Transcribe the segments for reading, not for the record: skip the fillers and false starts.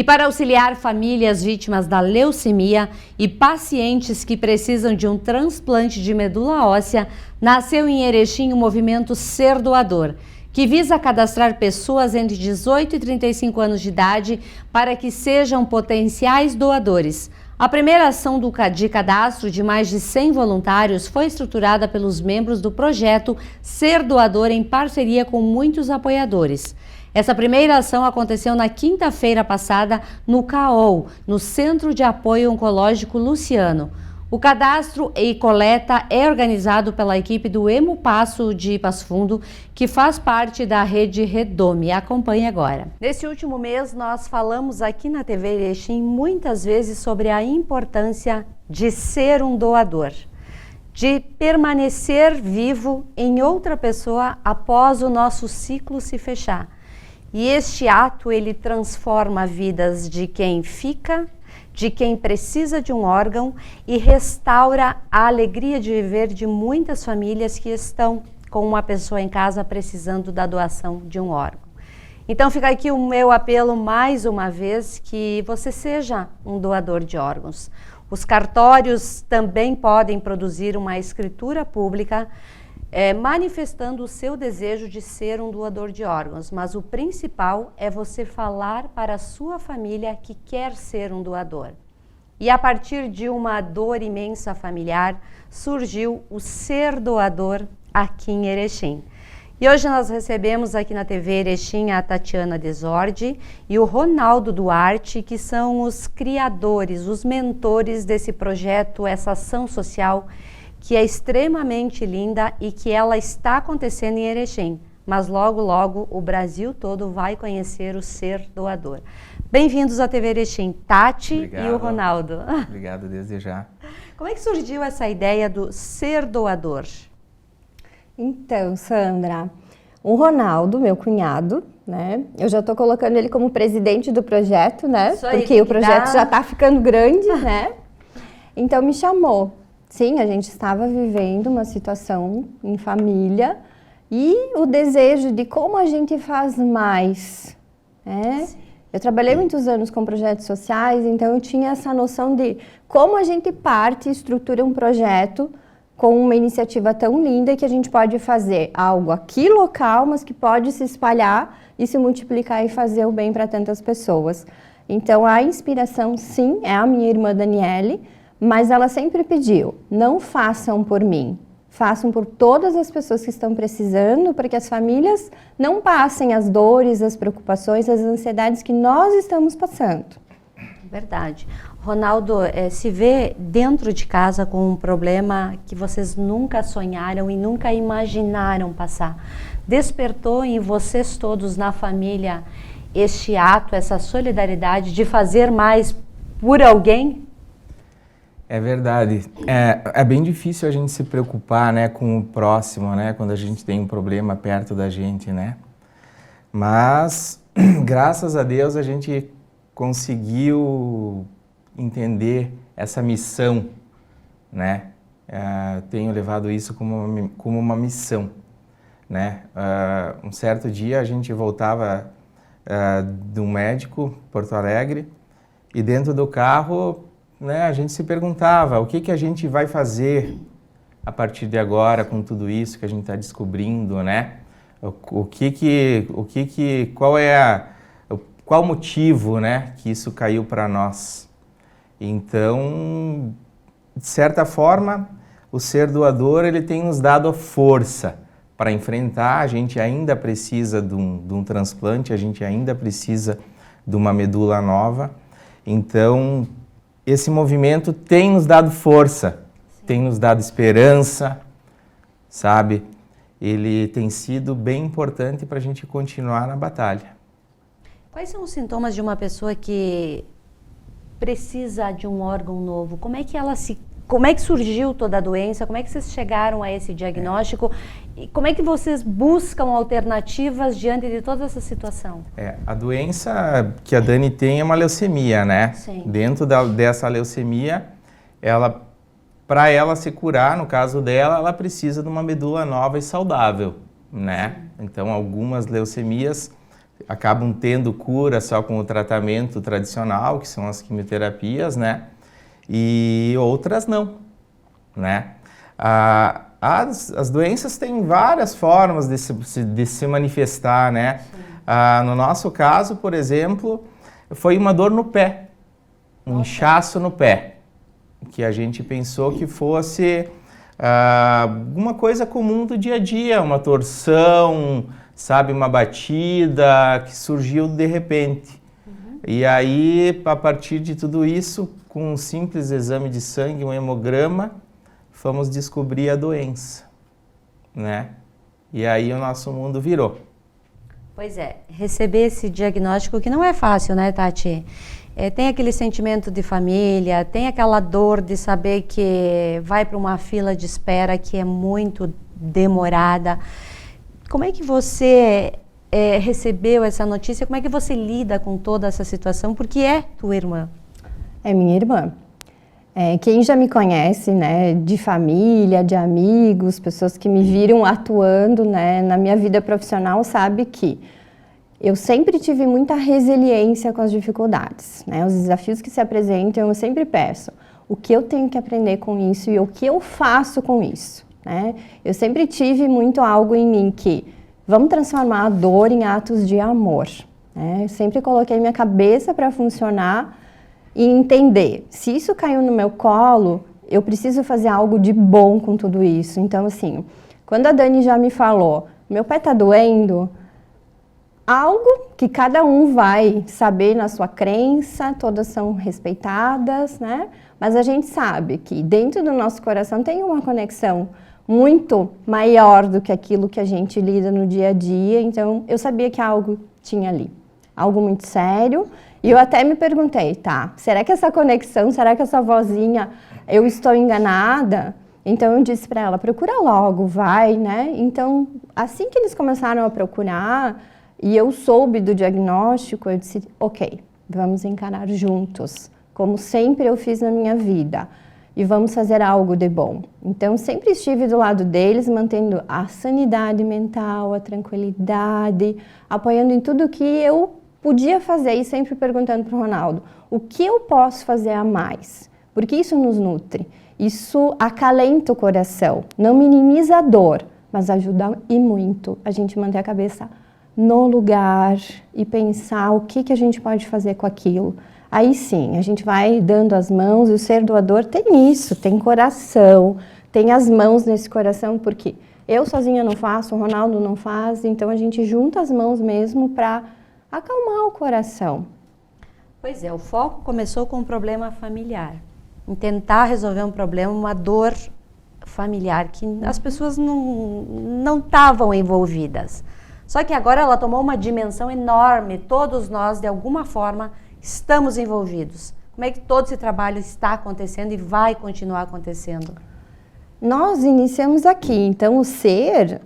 E para auxiliar famílias vítimas da leucemia e pacientes que precisam de um transplante de medula óssea, nasceu em Erechim o movimento Ser Doador, que visa cadastrar pessoas entre 18 e 35 anos de idade para que sejam potenciais doadores. A primeira ação de cadastro de mais de 100 voluntários foi estruturada pelos membros do projeto Ser Doador em parceria com muitos apoiadores. Essa primeira ação aconteceu na quinta-feira passada no CAOL, no Centro de Apoio Oncológico Luciano. O cadastro e coleta é organizado pela equipe do Hemopasso de Passo Fundo, que faz parte da rede Redome. Acompanhe agora. Nesse último mês, nós falamos aqui na TV Erechim muitas vezes sobre a importância de ser um doador, de permanecer vivo em outra pessoa após o nosso ciclo se fechar. E este ato, ele transforma vidas de quem fica, de quem precisa de um órgão e restaura a alegria de viver de muitas famílias que estão com uma pessoa em casa precisando da doação de um órgão. Então fica aqui o meu apelo mais uma vez, que você seja um doador de órgãos. Os cartórios também podem produzir uma escritura pública manifestando o seu desejo de ser um doador de órgãos, mas o principal é você falar para a sua família que quer ser um doador. E a partir de uma dor imensa familiar, surgiu o Ser Doador aqui em Erechim. E hoje nós recebemos aqui na TV Erechim a Tatiana Desordi e o Ronaldo Duarte, que são os criadores, os mentores desse projeto, essa ação social, que é extremamente linda e que ela está acontecendo em Erechim, mas logo, logo o Brasil todo vai conhecer o Ser Doador. Bem-vindos à TV Erechim, Tati. Obrigado. E o Ronaldo. Obrigado desde já. Como é que surgiu essa ideia do Ser Doador? Então, Sandra, o Ronaldo, meu cunhado, né? Eu já estou colocando ele como presidente do projeto, né? Porque o projeto já está ficando grande, né? Então me chamou. Sim, a gente estava vivendo uma situação em família e o desejo de como a gente faz mais, né? Eu trabalhei muitos anos com projetos sociais, então eu tinha essa noção de como a gente parte e estrutura um projeto com uma iniciativa tão linda que a gente pode fazer algo aqui local, mas que pode se espalhar e se multiplicar e fazer o bem para tantas pessoas. Então a inspiração, sim, é a minha irmã Daniele, mas ela sempre pediu, não façam por mim, façam por todas as pessoas que estão precisando, para que as famílias não passem as dores, as preocupações, as ansiedades que nós estamos passando. Verdade. Ronaldo, se vê dentro de casa com um problema que vocês nunca sonharam e nunca imaginaram passar. Despertou em vocês todos na família este ato, essa solidariedade de fazer mais por alguém? É verdade. É bem difícil a gente se preocupar, né, com o próximo, né, quando a gente tem um problema perto da gente, né? Mas, graças a Deus, a gente conseguiu entender essa missão, né? Tenho levado isso como uma missão, né? Um certo dia a gente voltava de um médico, Porto Alegre, e dentro do carro, né, a gente se perguntava o que a gente vai fazer a partir de agora com tudo isso que a gente está descobrindo, né? Qual o motivo, né, que isso caiu para nós? Então, de certa forma, o Ser Doador, ele tem nos dado a força para enfrentar. A gente ainda precisa de um transplante, a gente ainda precisa de uma medula nova. Então, esse movimento tem nos dado força, tem nos dado esperança, sabe? Ele tem sido bem importante para a gente continuar na batalha. Quais são os sintomas de uma pessoa que precisa de um órgão novo? Como é que surgiu toda a doença? Como é que vocês chegaram a esse diagnóstico? E como é que vocês buscam alternativas diante de toda essa situação? A doença que a Dani tem é uma leucemia, né? Sim. Dentro dessa leucemia, para ela se curar, no caso dela, ela precisa de uma medula nova e saudável, né? Então, algumas leucemias acabam tendo cura só com o tratamento tradicional, que são as quimioterapias, né? E outras não, né? As doenças têm várias formas de se manifestar, né? No nosso caso, por exemplo, foi uma dor no pé, um inchaço no pé, que a gente pensou que fosse alguma coisa comum do dia a dia, uma torção, sabe, uma batida que surgiu de repente. E aí, a partir de tudo isso, com um simples exame de sangue, um hemograma, fomos descobrir a doença, né? E aí o nosso mundo virou. Pois é, receber esse diagnóstico que não é fácil, né, Tati? Tem aquele sentimento de família, tem aquela dor de saber que vai para uma fila de espera que é muito demorada. Como é que você recebeu essa notícia? Como é que você lida com toda essa situação? Porque é tua irmã. É minha irmã. Quem já me conhece, né, de família, de amigos, pessoas que me viram atuando, né, na minha vida profissional, sabe que eu sempre tive muita resiliência com as dificuldades, né, os desafios que se apresentam, eu sempre peço o que eu tenho que aprender com isso e o que eu faço com isso, né? Eu sempre tive muito algo em mim que vamos transformar a dor em atos de amor, né? Eu sempre coloquei minha cabeça para funcionar e entender, se isso caiu no meu colo, eu preciso fazer algo de bom com tudo isso. Então, assim, quando a Dani já me falou, meu pé tá doendo, algo que cada um vai saber na sua crença, todas são respeitadas, né? Mas a gente sabe que dentro do nosso coração tem uma conexão muito maior do que aquilo que a gente lida no dia a dia. Então, eu sabia que algo tinha ali, algo muito sério. E eu até me perguntei, tá, será que essa conexão, será que essa vozinha, eu estou enganada? Então eu disse para ela, procura logo, vai, né? Então, assim que eles começaram a procurar e eu soube do diagnóstico, eu disse, ok, vamos encarar juntos, como sempre eu fiz na minha vida, e vamos fazer algo de bom. Então, sempre estive do lado deles, mantendo a sanidade mental, a tranquilidade, apoiando em tudo que eu podia fazer e sempre perguntando para o Ronaldo, o que eu posso fazer a mais? Porque isso nos nutre, isso acalenta o coração, não minimiza a dor, mas ajuda e muito a gente manter a cabeça no lugar e pensar o que a gente pode fazer com aquilo. Aí sim, a gente vai dando as mãos e o ser doador tem isso, tem coração, tem as mãos nesse coração, porque eu sozinha não faço, o Ronaldo não faz, então a gente junta as mãos mesmo para acalmar o coração. Pois é, o foco começou com um problema familiar, em tentar resolver um problema, uma dor familiar, que as pessoas não estavam envolvidas. Só que agora ela tomou uma dimensão enorme, todos nós, de alguma forma, estamos envolvidos. Como é que todo esse trabalho está acontecendo e vai continuar acontecendo? Nós iniciamos aqui, então o ser,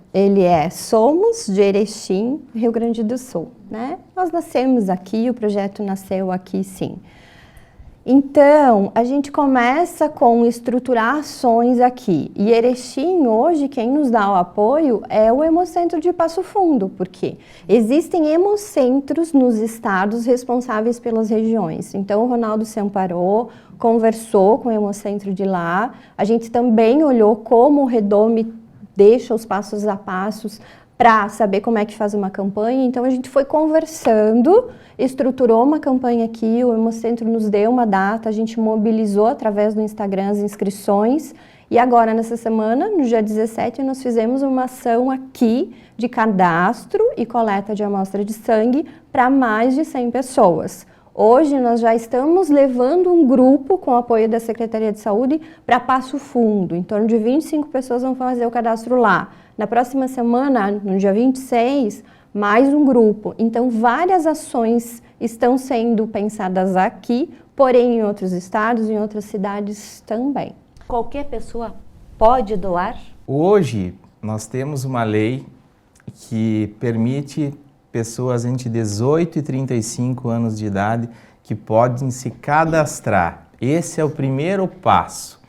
somos de Erechim, Rio Grande do Sul, né? Nós nascemos aqui, o projeto nasceu aqui, sim. Então, a gente começa com estruturar ações aqui. E Erechim, hoje, quem nos dá o apoio é o Hemocentro de Passo Fundo, porque existem hemocentros nos estados responsáveis pelas regiões. Então, o Ronaldo se amparou, conversou com o Hemocentro de lá. A gente também olhou como o Redome deixa os passos a passos para saber como é que faz uma campanha. Então, a gente foi conversando, estruturou uma campanha aqui, o Hemocentro nos deu uma data, a gente mobilizou através do Instagram as inscrições e agora, nessa semana, no dia 17, nós fizemos uma ação aqui de cadastro e coleta de amostra de sangue para mais de 100 pessoas. Hoje, nós já estamos levando um grupo com o apoio da Secretaria de Saúde para Passo Fundo. Em torno de 25 pessoas vão fazer o cadastro lá. Na próxima semana, no dia 26, mais um grupo. Então, várias ações estão sendo pensadas aqui, porém em outros estados, em outras cidades também. Qualquer pessoa pode doar? Hoje, nós temos uma lei que permite pessoas entre 18 e 35 anos de idade que podem se cadastrar. Esse é o primeiro passo.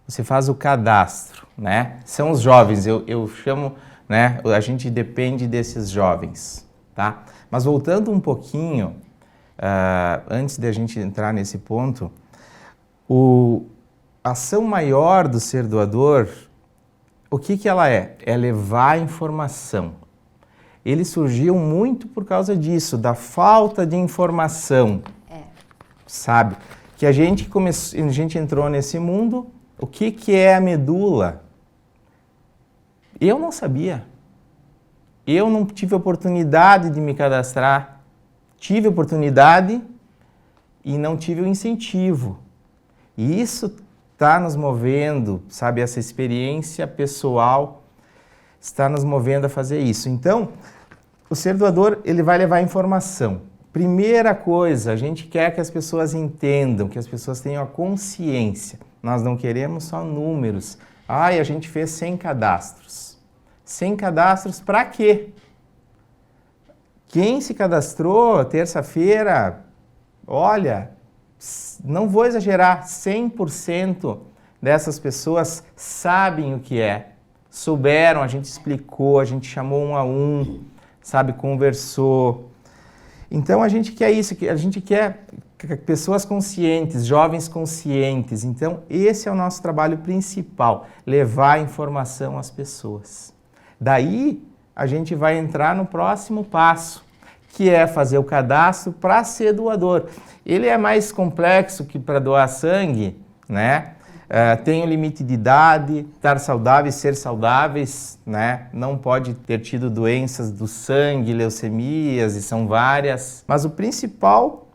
Você faz o cadastro, né? São os jovens, eu chamo, né? A gente depende desses jovens, tá? Mas voltando um pouquinho, antes de a gente entrar nesse ponto, a ação maior do ser doador, o que ela é? É levar informação. Ele surgiu muito por causa disso, da falta de informação, sabe? Que a gente entrou nesse mundo, o que é a medula? Eu não sabia. Eu não tive oportunidade de me cadastrar. Tive oportunidade e não tive o incentivo. E isso está nos movendo, sabe? Essa experiência pessoal está nos movendo a fazer isso. Então, o ser doador, ele vai levar informação. Primeira coisa, a gente quer que as pessoas entendam, que as pessoas tenham a consciência. Nós não queremos só números. A gente fez 100 cadastros. 100 cadastros para quê? Quem se cadastrou terça-feira, olha, não vou exagerar, 100% dessas pessoas sabem o que é. Souberam, a gente explicou, a gente chamou um a um, sabe, conversou. Então a gente quer isso, a gente quer pessoas conscientes, jovens conscientes. Então esse é o nosso trabalho principal, levar informação às pessoas. Daí a gente vai entrar no próximo passo, que é fazer o cadastro para ser doador. Ele é mais complexo que para doar sangue, né? Tem um limite de idade, estar saudáveis, ser saudáveis, né? Não pode ter tido doenças do sangue, leucemias, e são várias. Mas o principal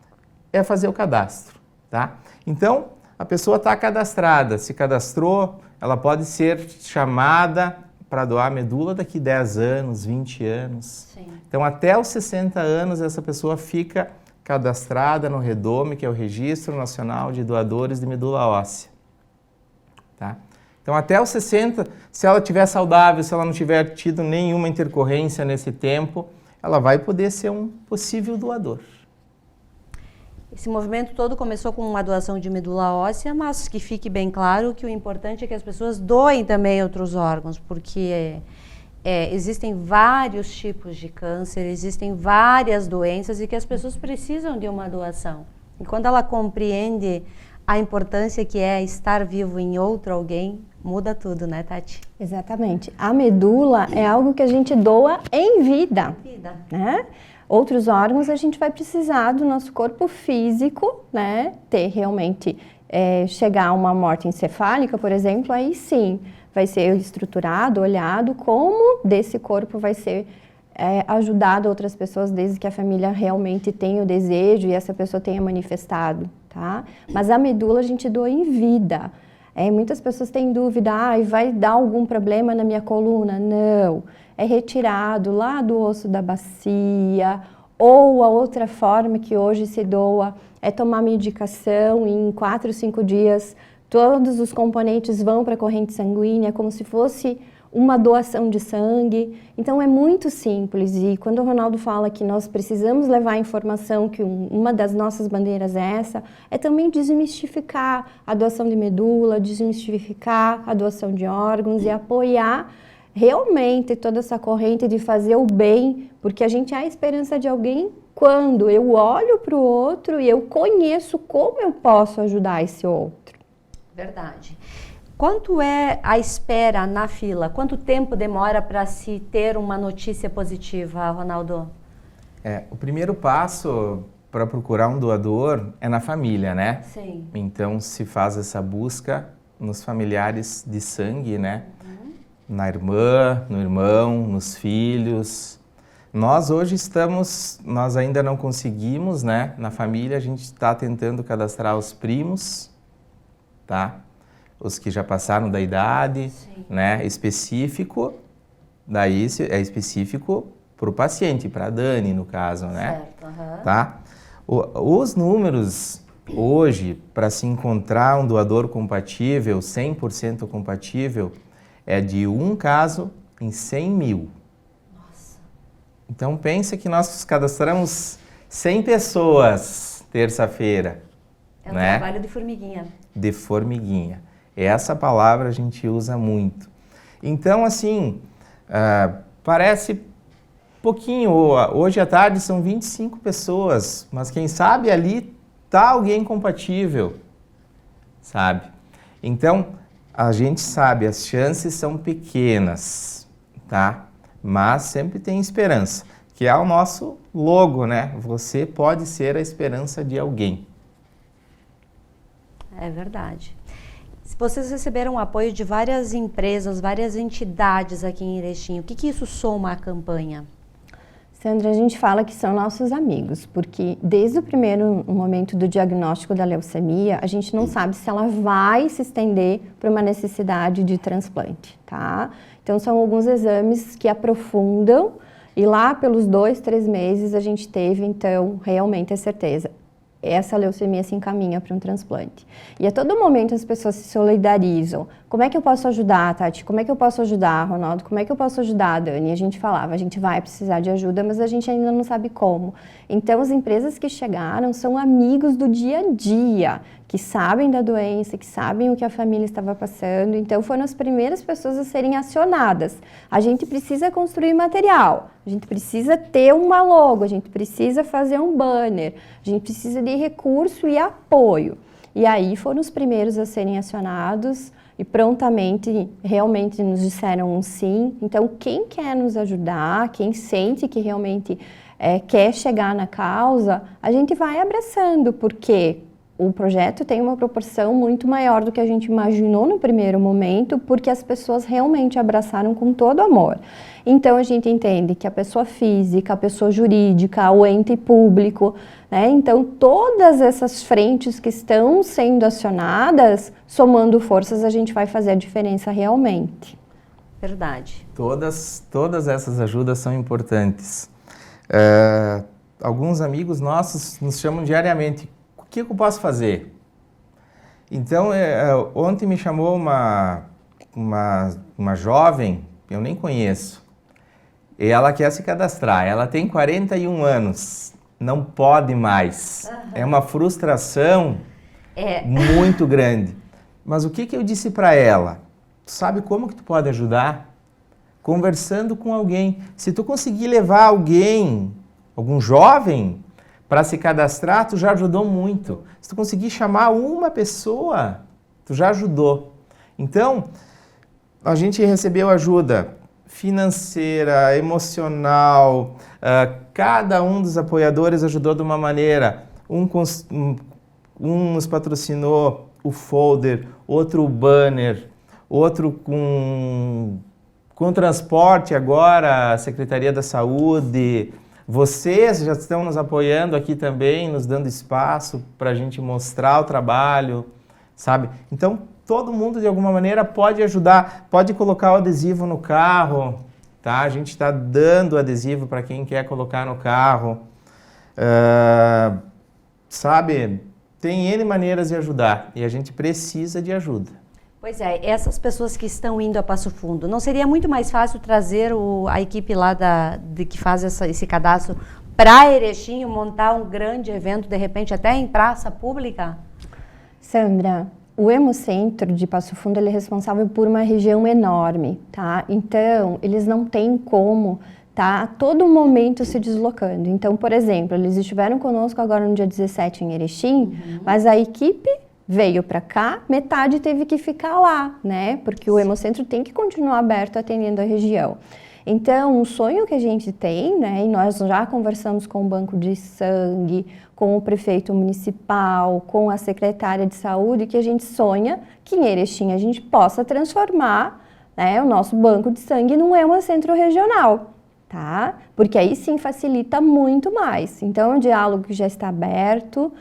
é fazer o cadastro, tá? Então, a pessoa está cadastrada, se cadastrou, ela pode ser chamada para doar medula daqui 10 anos, 20 anos. Sim. Então, até os 60 anos, essa pessoa fica cadastrada no REDOME, que é o Registro Nacional de Doadores de Medula Óssea. Tá? Então, até os 60, se ela estiver saudável, se ela não tiver tido nenhuma intercorrência nesse tempo, ela vai poder ser um possível doador. Esse movimento todo começou com uma doação de medula óssea, mas que fique bem claro que o importante é que as pessoas doem também outros órgãos, porque existem vários tipos de câncer, existem várias doenças e que as pessoas precisam de uma doação. E quando ela compreende a importância que é estar vivo em outro alguém, muda tudo, né, Tati? Exatamente. A medula é algo que a gente doa em vida. Né? Outros órgãos a gente vai precisar do nosso corpo físico, né? Ter realmente, chegar a uma morte encefálica, por exemplo, aí sim vai ser estruturado, olhado como desse corpo vai ser ajudado outras pessoas, desde que a família realmente tenha o desejo e essa pessoa tenha manifestado, tá? Mas a medula a gente doa em vida. Muitas pessoas têm dúvida, vai dar algum problema na minha coluna? Não, é retirado lá do osso da bacia, ou a outra forma que hoje se doa é tomar medicação e em 4 ou 5 dias todos os componentes vão para a corrente sanguínea, como se fosse uma doação de sangue. Então é muito simples, e quando o Ronaldo fala que nós precisamos levar a informação, que uma das nossas bandeiras é essa, é também desmistificar a doação de medula, desmistificar a doação de órgãos e apoiar realmente toda essa corrente de fazer o bem, porque a gente é a esperança de alguém quando eu olho para o outro e eu conheço como eu posso ajudar esse outro. Verdade. Quanto é a espera na fila? Quanto tempo demora para se ter uma notícia positiva, Ronaldo? O primeiro passo para procurar um doador é na família, né? Sim. Então se faz essa busca nos familiares de sangue, né? Na irmã, no irmão, nos filhos. Nós hoje nós ainda não conseguimos, né? Na família a gente está tentando cadastrar os primos, tá? Os que já passaram da idade, sim, né? Específico, daí é específico para o paciente, para a Dani no caso, né? Certo, tá? Os números hoje, para se encontrar um doador compatível, 100% compatível, é de 1 caso em 100 mil. Nossa. Então pensa que nós cadastramos 100 pessoas terça-feira. É um né? trabalho de formiguinha. De formiguinha. Essa palavra a gente usa muito. Então, assim, parece pouquinho. Hoje à tarde são 25 pessoas, mas quem sabe ali tá alguém compatível, sabe? Então, a gente sabe, as chances são pequenas, tá? Mas sempre tem esperança, que é o nosso logo, né? Você pode ser a esperança de alguém. É verdade. Vocês receberam o apoio de várias empresas, várias entidades aqui em Erechim. O que isso soma à campanha? Sandra, a gente fala que são nossos amigos, porque desde o primeiro momento do diagnóstico da leucemia, a gente não sabe se ela vai se estender para uma necessidade de transplante, tá? Então, são alguns exames que aprofundam e lá pelos 2, 3 meses a gente teve, então, realmente a certeza. Essa leucemia se encaminha para um transplante. E a todo momento as pessoas se solidarizam. Como é que eu posso ajudar, Tati? Como é que eu posso ajudar, Ronaldo? Como é que eu posso ajudar, Dani? E a gente falava, a gente vai precisar de ajuda, mas a gente ainda não sabe como. Então, as empresas que chegaram são amigos do dia a dia, que sabem da doença, que sabem o que a família estava passando. Então, foram as primeiras pessoas a serem acionadas. A gente precisa construir material, a gente precisa ter uma logo, a gente precisa fazer um banner, a gente precisa de recurso e apoio. E aí foram os primeiros a serem acionados e prontamente, realmente nos disseram um sim. Então, quem quer nos ajudar, quem sente que realmente quer chegar na causa, a gente vai abraçando, porque o projeto tem uma proporção muito maior do que a gente imaginou no primeiro momento, porque as pessoas realmente abraçaram com todo amor. Então, a gente entende que a pessoa física, a pessoa jurídica, o ente público, né? Então, todas essas frentes que estão sendo acionadas, somando forças, a gente vai fazer a diferença realmente. Verdade. Todas essas ajudas são importantes. Alguns amigos nossos nos chamam diariamente. O que eu posso fazer? Então, ontem me chamou uma jovem, eu nem conheço, e ela quer se cadastrar. Ela tem 41 anos, não pode mais. Uhum. É uma frustração muito grande. Mas o que eu disse para ela? Tu sabe como que tu pode ajudar? Conversando com alguém. Se tu conseguir levar algum jovem, para se cadastrar, tu já ajudou muito. Se tu conseguir chamar uma pessoa, tu já ajudou. Então, a gente recebeu ajuda financeira, emocional, cada um dos apoiadores ajudou de uma maneira. Um nos patrocinou o folder, outro o banner, outro com transporte agora, a Secretaria da Saúde. Vocês já estão nos apoiando aqui também, nos dando espaço para a gente mostrar o trabalho, sabe? Então, todo mundo, de alguma maneira, pode ajudar, pode colocar o adesivo no carro, tá? A gente está dando adesivo para quem quer colocar no carro, sabe? Tem N maneiras de ajudar e a gente precisa de ajuda. Pois é, essas pessoas que estão indo a Passo Fundo, não seria muito mais fácil trazer a equipe lá que faz esse cadastro para Erechim, montar um grande evento, de repente até em praça pública? Sandra, o Hemocentro de Passo Fundo ele é responsável por uma região enorme, tá? Então, eles não têm como a todo momento se deslocando. Então, por exemplo, eles estiveram conosco agora no dia 17 em Erechim, mas a equipe veio para cá, metade teve que ficar lá, né? Porque o Hemocentro tem que continuar aberto atendendo a região. Então, um sonho que a gente tem, né? E nós já conversamos com o Banco de Sangue, com o prefeito municipal, com a secretária de saúde, que a gente sonha que em Erechim a gente possa transformar, né, o nosso banco de sangue num Hemocentro regional, tá? Porque aí sim facilita muito mais. Então, é um diálogo que já está aberto,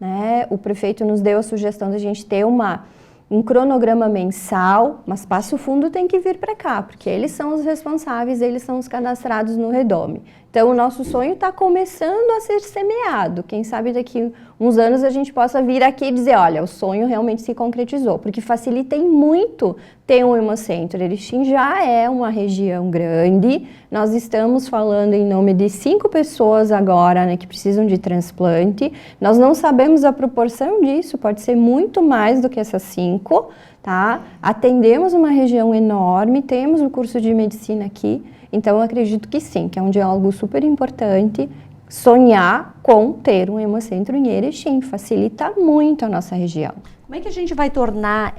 né? O prefeito nos deu a sugestão de a gente ter um cronograma mensal, mas Passo Fundo tem que vir para cá, porque eles são os responsáveis, eles são os cadastrados no Redome. Então, o nosso sonho está começando a ser semeado. Quem sabe daqui uns anos a gente possa vir aqui e dizer, olha, o sonho realmente se concretizou, porque facilita muito ter um Hemocentro. Erechim já é uma região grande, nós estamos falando em nome de 5 pessoas agora, né, que precisam de transplante. Nós não sabemos a proporção disso, pode ser muito mais do que essas 5, tá? Atendemos uma região enorme, temos o curso de medicina aqui, então eu acredito que sim, que é um diálogo super importante. Sonhar com ter um hemocentro em Erechim facilita muito a nossa região. Como é que a gente vai tornar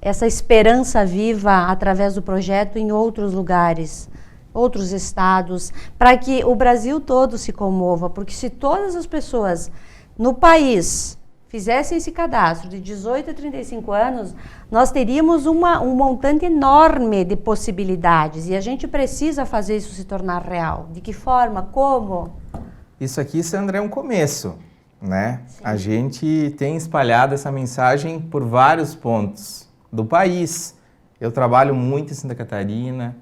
essa esperança viva através do projeto em outros lugares, outros estados, para que o Brasil todo se comova? Porque se todas as pessoas no país fizessem esse cadastro de 18 a 35 anos, nós teríamos um montante enorme de possibilidades e a gente precisa fazer isso se tornar real. De que forma? Como? Isso aqui, Sandra, é um começo, né? Sim. A gente tem espalhado essa mensagem por vários pontos do país. Eu trabalho muito em Santa Catarina,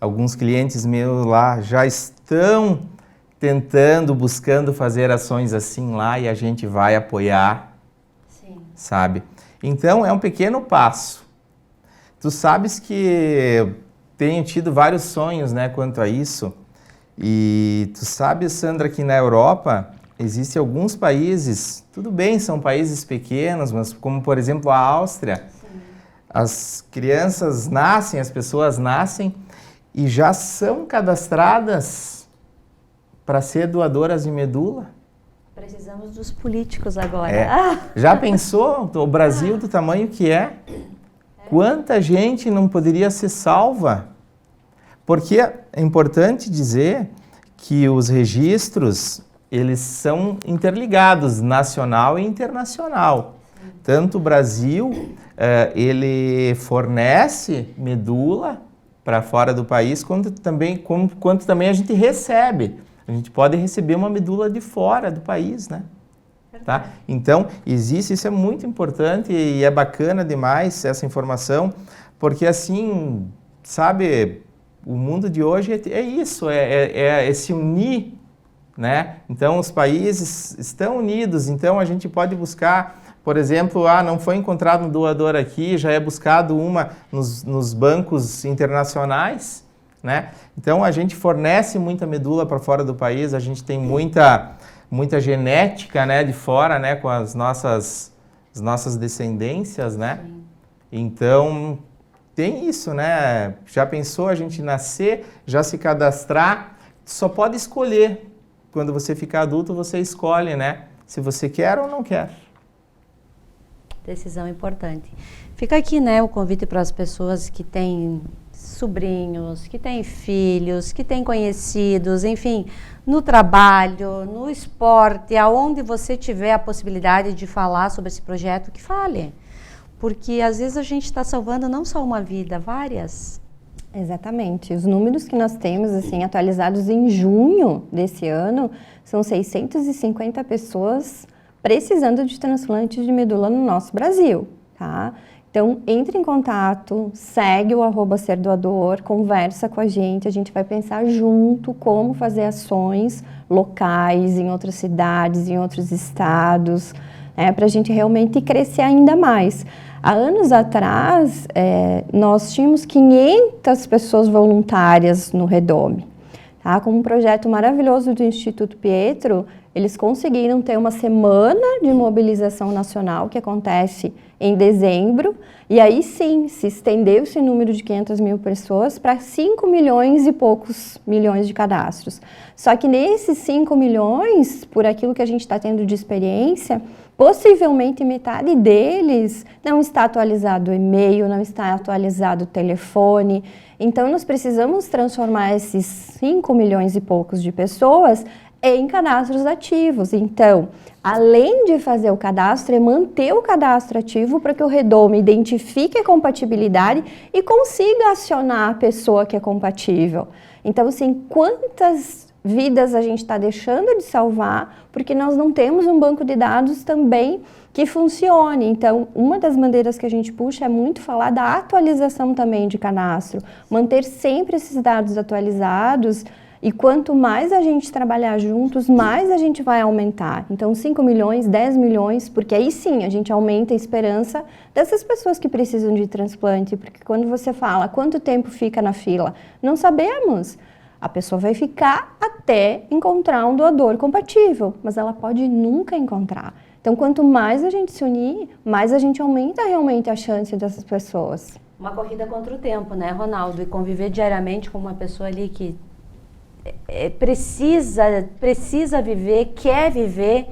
alguns clientes meus lá já estão buscando fazer ações assim lá e a gente vai apoiar, Sim. sabe? Então, é um pequeno passo. Tu sabes que eu tenho tido vários sonhos, né, quanto a isso. E tu sabes, Sandra, que na Europa existem alguns países, tudo bem, são países pequenos, mas como, por exemplo, a Áustria, sim, as crianças nascem, as pessoas nascem e já são cadastradas para ser doadoras de medula. Precisamos dos políticos agora. Já pensou o Brasil do tamanho que é? Quanta gente não poderia ser salva? Porque é importante dizer que os registros, eles são interligados, nacional e internacional. Sim. Tanto o Brasil, ele fornece medula para fora do país, quanto também a gente recebe. A gente pode receber uma medula de fora do país, né? Tá? Então, isso é muito importante e é bacana demais essa informação, porque assim, sabe, o mundo de hoje é isso, é se unir, né? Então, os países estão unidos, então a gente pode buscar, por exemplo, não foi encontrado um doador aqui, já é buscado uma nos bancos internacionais, né? Então, a gente fornece muita medula para fora do país, a gente tem muita genética, né, de fora, né, com as nossas descendências, né? Sim. Então, tem isso, né? Já pensou a gente nascer, já se cadastrar? Só pode escolher. Quando você ficar adulto, você escolhe, né? Se você quer ou não quer. Decisão importante. Fica aqui, né, o convite para as pessoas que têm sobrinhos, que têm filhos, que têm conhecidos, enfim, no trabalho, no esporte, aonde você tiver a possibilidade de falar sobre esse projeto, que fale. Porque às vezes a gente está salvando não só uma vida, várias. Exatamente. Os números que nós temos, assim, atualizados em junho desse ano, são 650 pessoas precisando de transplante de medula no nosso Brasil, tá? Então, entre em contato, segue o @serdoador, conversa com a gente vai pensar junto como fazer ações locais, em outras cidades, em outros estados, para a gente realmente crescer ainda mais. Há anos atrás, nós tínhamos 500 pessoas voluntárias no Redome. Tá? Com um projeto maravilhoso do Instituto Pietro, eles conseguiram ter uma semana de mobilização nacional, que acontece em dezembro, e aí sim, se estendeu esse número de 500 mil pessoas para 5 milhões e poucos milhões de cadastros. Só que nesses 5 milhões, por aquilo que a gente está tendo de experiência, possivelmente metade deles não está atualizado o e-mail, não está atualizado o telefone. Então, nós precisamos transformar esses 5 milhões e poucos de pessoas em cadastros ativos. Então, além de fazer o cadastro, é manter o cadastro ativo para que o Redome identifique a compatibilidade e consiga acionar a pessoa que é compatível. Então, assim, quantas vidas a gente está deixando de salvar porque nós não temos um banco de dados também que funcione. Então, uma das bandeiras que a gente puxa é muito falar da atualização também de cadastro, manter sempre esses dados atualizados. E quanto mais a gente trabalhar juntos, mais a gente vai aumentar. Então, 5 milhões, 10 milhões, porque aí sim a gente aumenta a esperança dessas pessoas que precisam de transplante. Porque quando você fala quanto tempo fica na fila, não sabemos. A pessoa vai ficar até encontrar um doador compatível, mas ela pode nunca encontrar. Então, quanto mais a gente se unir, mais a gente aumenta realmente a chance dessas pessoas. Uma corrida contra o tempo, né, Ronaldo? E conviver diariamente com uma pessoa ali que precisa viver, quer viver,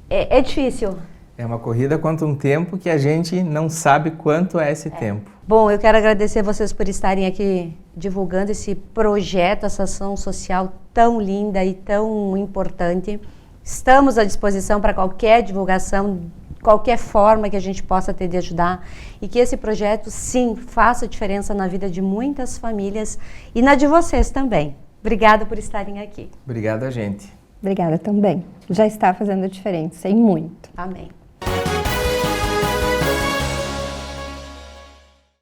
é difícil. É uma corrida contra um tempo que a gente não sabe quanto é esse tempo. Bom, eu quero agradecer vocês por estarem aqui divulgando esse projeto, essa ação social tão linda e tão importante. Estamos à disposição para qualquer divulgação, qualquer forma que a gente possa ter de ajudar e que esse projeto, sim, faça diferença na vida de muitas famílias e na de vocês também. Obrigada por estarem aqui. Obrigado a gente. Obrigada também. Já está fazendo diferença, e muito. Amém.